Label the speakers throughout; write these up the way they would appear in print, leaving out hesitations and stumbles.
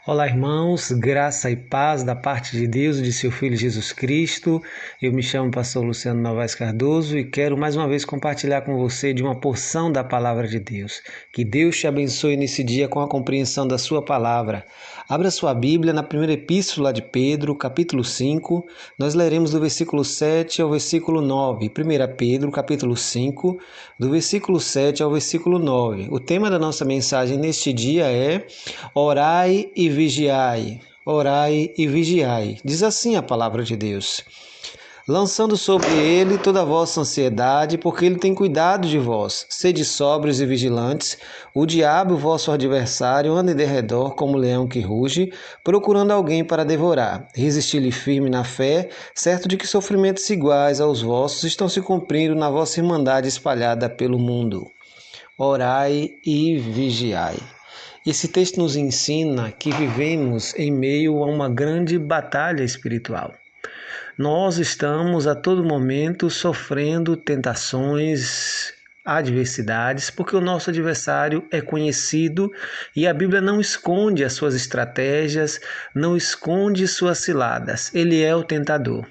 Speaker 1: Olá, irmãos, graça e paz da parte de Deus e de seu Filho Jesus Cristo. Eu me chamo Pastor Luciano Novaes Cardoso e quero mais uma vez compartilhar com você de uma porção da Palavra de Deus. Que Deus te abençoe nesse dia com a compreensão da sua palavra. Abra sua Bíblia na primeira epístola de Pedro, capítulo 5. Nós leremos do versículo 7 ao versículo 9. 1 Pedro, capítulo 5, do versículo 7 ao versículo 9. O tema da nossa mensagem neste dia é Orai e vigiai, orai e vigiai. Diz assim a palavra de Deus. Lançando sobre ele toda a vossa ansiedade, porque ele tem cuidado de vós. Sede sóbrios e vigilantes. O diabo, vosso adversário, anda em derredor como leão que ruge, procurando alguém para devorar. Resisti-lhe firme na fé, certo de que sofrimentos iguais aos vossos estão se cumprindo na vossa irmandade espalhada pelo mundo. Orai e vigiai. Esse texto nos ensina que vivemos em meio a uma grande batalha espiritual. Nós estamos a todo momento sofrendo tentações, adversidades, porque o nosso adversário é conhecido e a Bíblia não esconde as suas estratégias, não esconde suas ciladas. Ele é o tentador.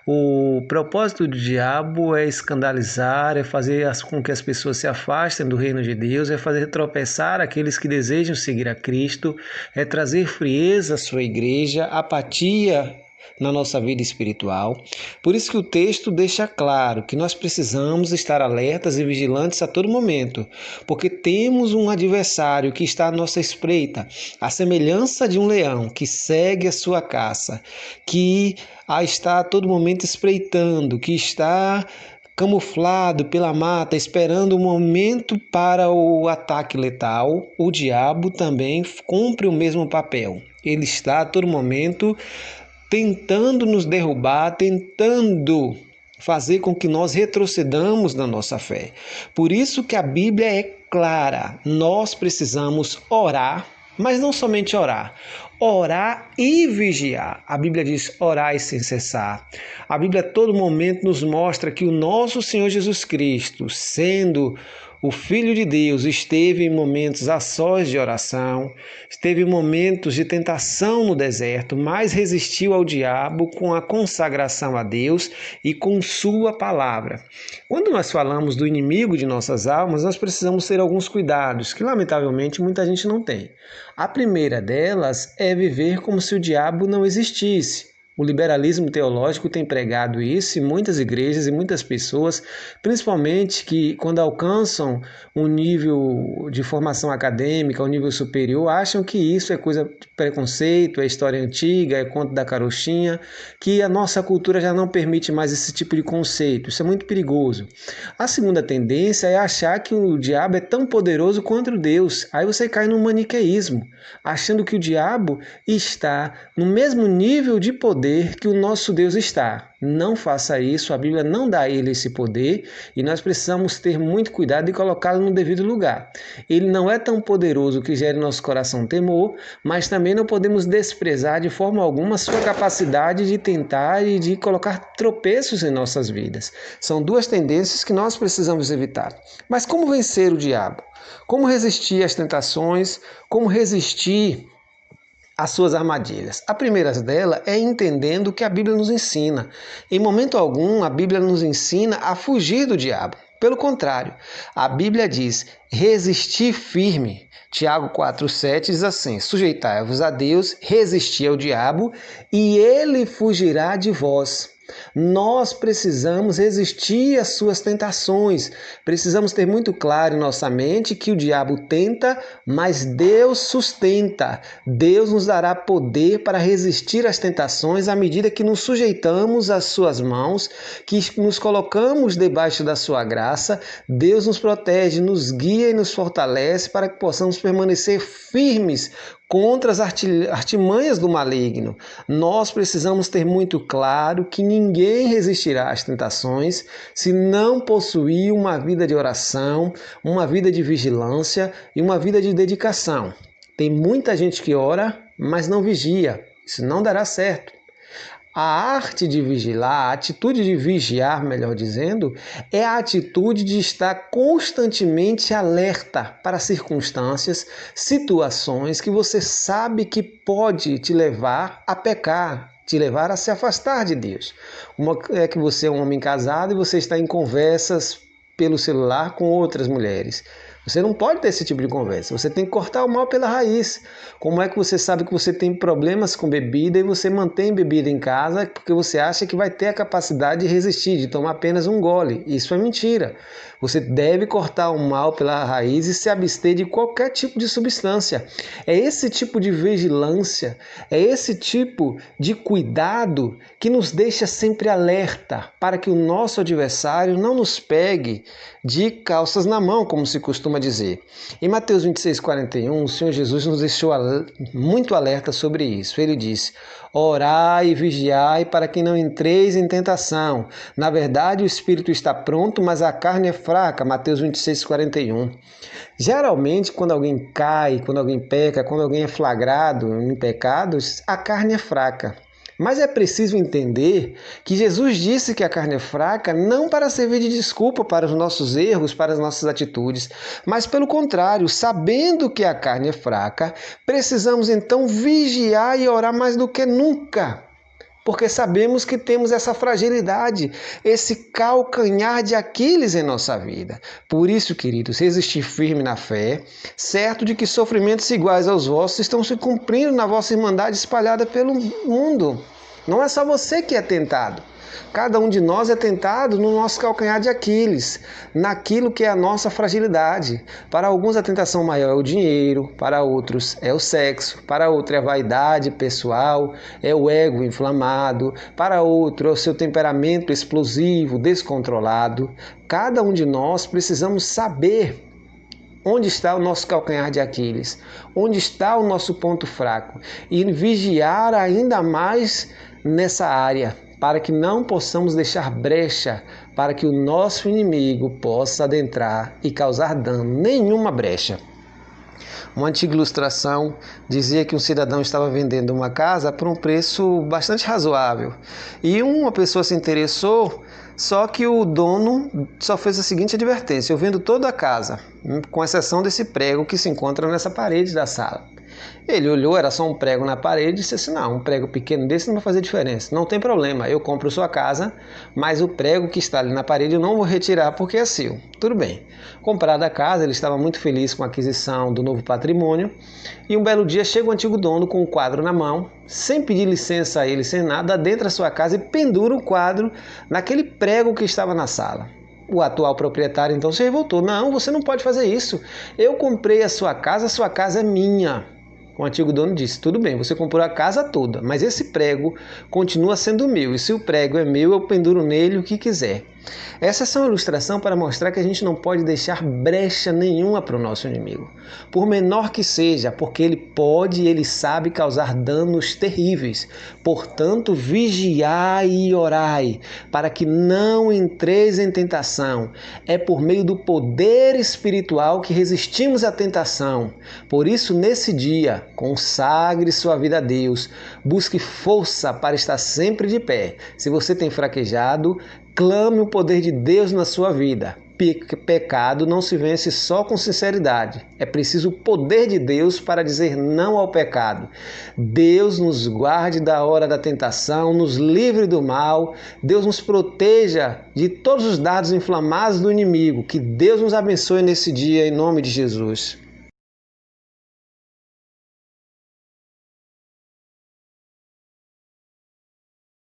Speaker 1: O propósito do diabo é escandalizar, é fazer com que as pessoas se afastem do reino de Deus, é fazer tropeçar aqueles que desejam seguir a Cristo, é trazer frieza à sua igreja, apatia na nossa vida espiritual. Por isso que o texto deixa claro que nós precisamos estar alertas e vigilantes a todo momento, porque temos um adversário que está à nossa espreita, à semelhança de um leão que segue a sua caça, que a está a todo momento espreitando, que está camuflado pela mata, esperando o momento para o ataque letal. O diabo também cumpre o mesmo papel. Ele está a todo momento tentando nos derrubar, tentando fazer com que nós retrocedamos na nossa fé. Por isso que a Bíblia é clara. Nós precisamos orar, mas não somente orar e vigiar. A Bíblia diz orai sem cessar. A Bíblia a todo momento nos mostra que o nosso Senhor Jesus Cristo, sendo o Filho de Deus, esteve em momentos a sós de oração, esteve em momentos de tentação no deserto, mas resistiu ao diabo com a consagração a Deus e com sua palavra. Quando nós falamos do inimigo de nossas almas, nós precisamos ter alguns cuidados, que lamentavelmente muita gente não tem. A primeira delas é viver como se o diabo não existisse. O liberalismo teológico tem pregado isso e muitas igrejas e muitas pessoas, principalmente que quando alcançam um nível de formação acadêmica, um nível superior, acham que isso é coisa de preconceito, é história antiga, é conto da carochinha, que a nossa cultura já não permite mais esse tipo de conceito. Isso é muito perigoso. A segunda tendência é achar que o diabo é tão poderoso quanto Deus. Aí você cai no maniqueísmo, achando que o diabo está no mesmo nível de poder que o nosso Deus está. Não faça isso, a Bíblia não dá a ele esse poder e nós precisamos ter muito cuidado e colocá-lo no devido lugar. Ele não é tão poderoso que gere no nosso coração temor, mas também não podemos desprezar de forma alguma a sua capacidade de tentar e de colocar tropeços em nossas vidas. São duas tendências que nós precisamos evitar. Mas como vencer o diabo? Como resistir às tentações? Como resistir as suas armadilhas? A primeira dela é entendendo o que a Bíblia nos ensina. Em momento algum, a Bíblia nos ensina a fugir do diabo. Pelo contrário, a Bíblia diz, resistir firme. Tiago 4,7 diz assim, sujeitai-vos a Deus, resisti ao diabo, e ele fugirá de vós. Nós precisamos resistir às suas tentações. Precisamos ter muito claro em nossa mente que o diabo tenta, mas Deus sustenta. Deus nos dará poder para resistir às tentações à medida que nos sujeitamos às suas mãos, que nos colocamos debaixo da sua graça. Deus nos protege, nos guia e nos fortalece para que possamos permanecer firmes contra as artimanhas do maligno. Nós precisamos ter muito claro que ninguém resistirá às tentações se não possuir uma vida de oração, uma vida de vigilância e uma vida de dedicação. Tem muita gente que ora, mas não vigia. Isso não dará certo. A arte de vigiar, a atitude de vigiar, melhor dizendo, é a atitude de estar constantemente alerta para circunstâncias, situações que você sabe que pode te levar a pecar, te levar a se afastar de Deus. Uma é que você é um homem casado e você está em conversas pelo celular com outras mulheres. Você não pode ter esse tipo de conversa. Você tem que cortar o mal pela raiz. Como é que você sabe que você tem problemas com bebida e você mantém bebida em casa porque você acha que vai ter a capacidade de resistir, de tomar apenas um gole? Isso é mentira. Você deve cortar o mal pela raiz e se abster de qualquer tipo de substância. É esse tipo de vigilância, é esse tipo de cuidado que nos deixa sempre alerta para que o nosso adversário não nos pegue de calças na mão, como se costuma dizer. Em Mateus 26:41, o Senhor Jesus nos deixou muito alerta sobre isso. Ele disse: orai e vigiai para que não entreis em tentação. Na verdade, o espírito está pronto, mas a carne é fraca. Mateus 26:41. Geralmente, quando alguém cai, quando alguém peca, quando alguém é flagrado em pecados, a carne é fraca. Mas é preciso entender que Jesus disse que a carne é fraca não para servir de desculpa para os nossos erros, para as nossas atitudes, mas pelo contrário, sabendo que a carne é fraca, precisamos então vigiar e orar mais do que nunca. Porque sabemos que temos essa fragilidade, esse calcanhar de Aquiles em nossa vida. Por isso, queridos, resistir firme na fé, certo de que sofrimentos iguais aos vossos estão se cumprindo na vossa irmandade espalhada pelo mundo. Não é só você que é tentado. Cada um de nós é tentado no nosso calcanhar de Aquiles, naquilo que é a nossa fragilidade. Para alguns a tentação maior é o dinheiro, para outros é o sexo, para outro é a vaidade pessoal, é o ego inflamado, para outro é o seu temperamento explosivo, descontrolado. Cada um de nós precisamos saber onde está o nosso calcanhar de Aquiles, onde está o nosso ponto fraco e vigiar ainda mais nessa área, para que não possamos deixar brecha para que o nosso inimigo possa adentrar e causar dano, nenhuma brecha. Uma antiga ilustração dizia que um cidadão estava vendendo uma casa por um preço bastante razoável e uma pessoa se interessou, só que o dono só fez a seguinte advertência: eu vendo toda a casa, com exceção desse prego que se encontra nessa parede da sala. Ele olhou, era só um prego na parede e disse assim: não, um prego pequeno desse não vai fazer diferença. Não tem problema, eu compro sua casa, mas o prego que está ali na parede eu não vou retirar porque é seu. Tudo bem. Comprada a casa, ele estava muito feliz com a aquisição do novo patrimônio e um belo dia chega o antigo dono com um quadro na mão, sem pedir licença a ele, sem nada, adentra a sua casa e pendura o quadro naquele prego que estava na sala. O atual proprietário então se revoltou: não, você não pode fazer isso. Eu comprei a sua casa é minha. O antigo dono disse: tudo bem, você comprou a casa toda, mas esse prego continua sendo meu, e se o prego é meu, eu penduro nele o que quiser. Essa é só uma ilustração para mostrar que a gente não pode deixar brecha nenhuma para o nosso inimigo, por menor que seja, porque ele pode e ele sabe causar danos terríveis. Portanto, vigiai e orai, para que não entreis em tentação. É por meio do poder espiritual que resistimos à tentação. Por isso, nesse dia, consagre sua vida a Deus, busque força para estar sempre de pé. Se você tem fraquejado, clame o poder de Deus na sua vida. Pecado não se vence só com sinceridade. É preciso o poder de Deus para dizer não ao pecado. Deus nos guarde da hora da tentação, nos livre do mal. Deus nos proteja de todos os dardos inflamados do inimigo. Que Deus nos abençoe nesse dia, em nome de Jesus.